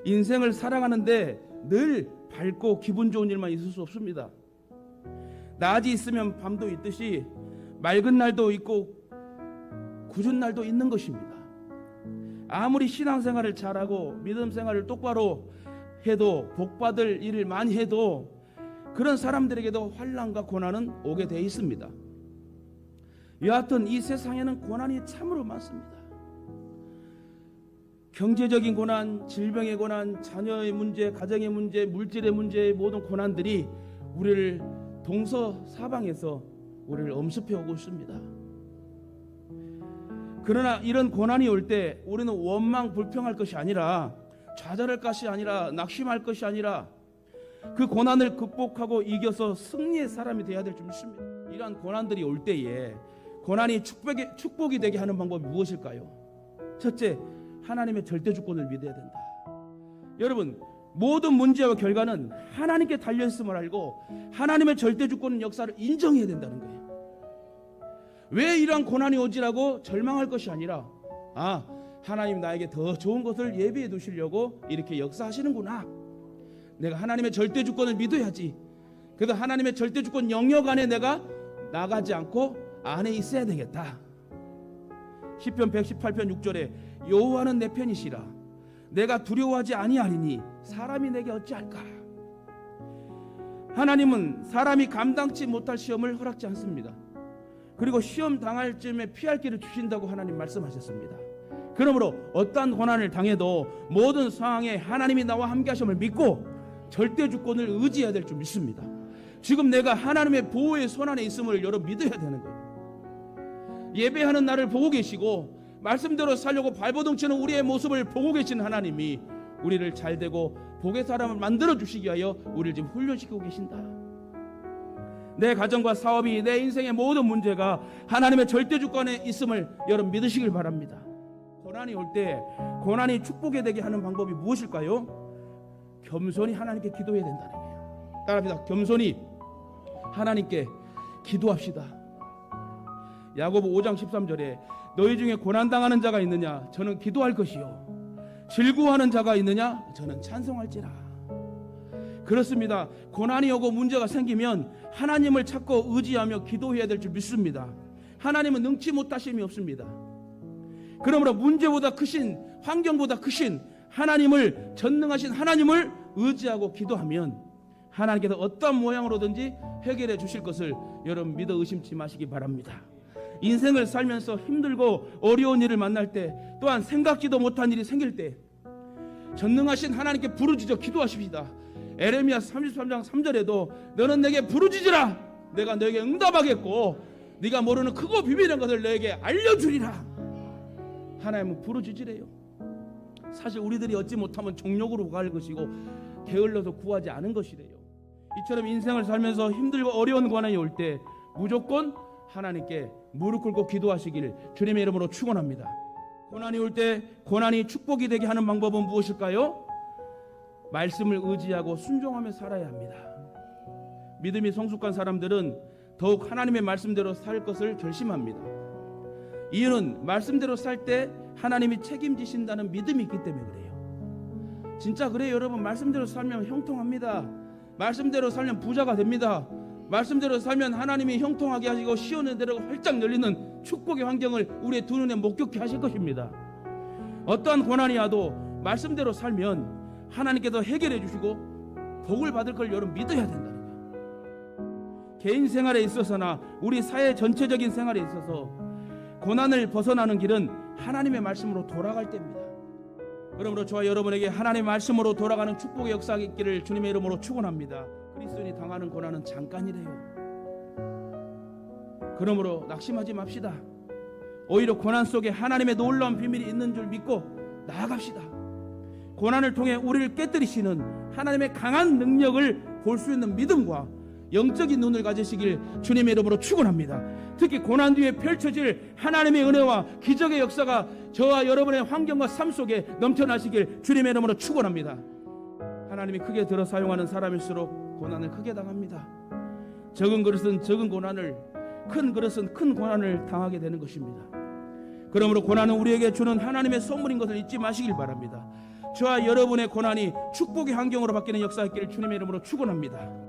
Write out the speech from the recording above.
인생을 살아가는데 늘 밝고 기분 좋은 일만 있을 수 없습니다. 낮이 있으면 밤도 있듯이 맑은 날도 있고 굳은 날도 있는 것입니다. 아무리 신앙생활을 잘하고 믿음 생활을 똑바로 해도, 복받을 일을 많이 해도 그런 사람들에게도 환난과 고난은 오게 돼 있습니다. 여하튼 이 세상에는 고난이 참으로 많습니다. 경제적인 고난, 질병의 고난, 자녀의 문제, 가정의 문제, 물질의 문제, 모든 고난들이 우리를 동서사방에서 우리를 엄습해 오고 있습니다. 그러나 이런 고난이 올 때 우리는 원망 불평할 것이 아니라, 좌절할 것이 아니라, 낙심할 것이 아니라 그 고난을 극복하고 이겨서 승리의 사람이 되어야 될 줄 믿습니다. 이러한 고난들이 올 때에 고난이 축복이 되게 하는 방법이 무엇일까요? 첫째, 하나님의 절대 주권을 믿어야 된다. 여러분, 모든 문제와 결과는 하나님께 달려있음을 알고 하나님의 절대 주권 역사를 인정해야 된다는 거예요. 왜 이러한 고난이 오지라고 절망할 것이 아니라, 하나님 나에게 더 좋은 것을 예비해 두시려고 이렇게 역사하시는구나. 내가 하나님의 절대 주권을 믿어야지. 그래서 하나님의 절대 주권 영역 안에 내가 나가지 않고 안에 있어야 되겠다. 시편 118편 6절에 여호와는 내 편이시라. 내가 두려워하지 아니하리니 사람이 내게 어찌할까. 하나님은 사람이 감당치 못할 시험을 허락지 않습니다. 그리고 시험 당할 쯤에 피할 길을 주신다고 하나님 말씀하셨습니다. 그러므로 어떠한 고난을 당해도 모든 상황에 하나님이 나와 함께 하심을 믿고 절대 주권을 의지해야 될 줄 믿습니다. 지금 내가 하나님의 보호의 손 안에 있음을 여러분 믿어야 되는 거예요. 예배하는 나를 보고 계시고 말씀대로 살려고 발버둥치는 우리의 모습을 보고 계신 하나님이 우리를 잘되고 복의 사람을 만들어 주시기 위하여 우리를 지금 훈련시키고 계신다. 내 가정과 사업이, 내 인생의 모든 문제가 하나님의 절대 주권에 있음을 여러분 믿으시길 바랍니다. 고난이 올 때 고난이 축복이 되게 하는 방법이 무엇일까요? 겸손히 하나님께 기도해야 된다는 거예요. 따라합니다. 겸손히 하나님께 기도합시다. 야고보 5장 13절에 너희 중에 고난당하는 자가 있느냐? 저는 기도할 것이요. 즐거워하는 자가 있느냐? 저는 찬송할지라. 그렇습니다. 고난이 오고 문제가 생기면 하나님을 찾고 의지하며 기도해야 될 줄 믿습니다. 하나님은 능치 못하심이 없습니다. 그러므로 문제보다 크신, 환경보다 크신 하나님을, 전능하신 하나님을 의지하고 기도하면 하나님께서 어떤 모양으로든지 해결해 주실 것을 여러분 믿어 의심치 마시기 바랍니다. 인생을 살면서 힘들고 어려운 일을 만날 때, 또한 생각지도 못한 일이 생길 때 전능하신 하나님께 부르짖어 기도하십시다. 에레미야 33장 3절에도 너는 내게 부르짖으라. 내가 너에게 응답하겠고 네가 모르는 크고 비밀한 것을 너에게 알려주리라. 하나님은 부르짖으래요. 사실 우리들이 얻지 못하면 정욕으로 구할 것이고 게을러서 구하지 않은 것이래요. 이처럼 인생을 살면서 힘들고 어려운 고난이 올 때 무조건 하나님께 무릎 꿇고 기도하시길 주님의 이름으로 축원합니다. 고난이 올 때 고난이 축복이 되게 하는 방법은 무엇일까요? 말씀을 의지하고 순종하며 살아야 합니다. 믿음이 성숙한 사람들은 더욱 하나님의 말씀대로 살 것을 결심합니다. 이유는 말씀대로 살 때 하나님이 책임지신다는 믿음이 있기 때문에 그래요. 진짜 그래요. 여러분, 말씀대로 살면 형통합니다. 말씀대로 살면 부자가 됩니다. 말씀대로 살면 하나님이 형통하게 하시고 시온의 대로가 활짝 열리는 축복의 환경을 우리의 두 눈에 목격케 하실 것입니다. 어떠한 고난이 와도 말씀대로 살면 하나님께서 해결해 주시고 복을 받을 걸 여러분 믿어야 된다는 거예요. 개인 생활에 있어서나 우리 사회 전체적인 생활에 있어서 고난을 벗어나는 길은 하나님의 말씀으로 돌아갈 때입니다. 그러므로 저와 여러분에게 하나님의 말씀으로 돌아가는 축복의 역사가 있기를 주님의 이름으로 축원합니다. 그리스도인이 당하는 고난은 잠깐이래요. 그러므로 낙심하지 맙시다. 오히려 고난 속에 하나님의 놀라운 비밀이 있는 줄 믿고 나아갑시다. 고난을 통해 우리를 깨뜨리시는 하나님의 강한 능력을 볼 수 있는 믿음과 영적인 눈을 가지시길 주님의 이름으로 축원합니다. 특히 고난 뒤에 펼쳐질 하나님의 은혜와 기적의 역사가 저와 여러분의 환경과 삶 속에 넘쳐나시길 주님의 이름으로 축원합니다. 하나님이 크게 들어 사용하는 사람일수록 고난을 크게 당합니다. 적은 그릇은 적은 고난을, 큰 그릇은 큰 고난을 당하게 되는 것입니다. 그러므로 고난은 우리에게 주는 하나님의 선물인 것을 잊지 마시길 바랍니다. 저와 여러분의 고난이 축복의 환경으로 바뀌는 역사 있기를 주님의 이름으로 축원합니다.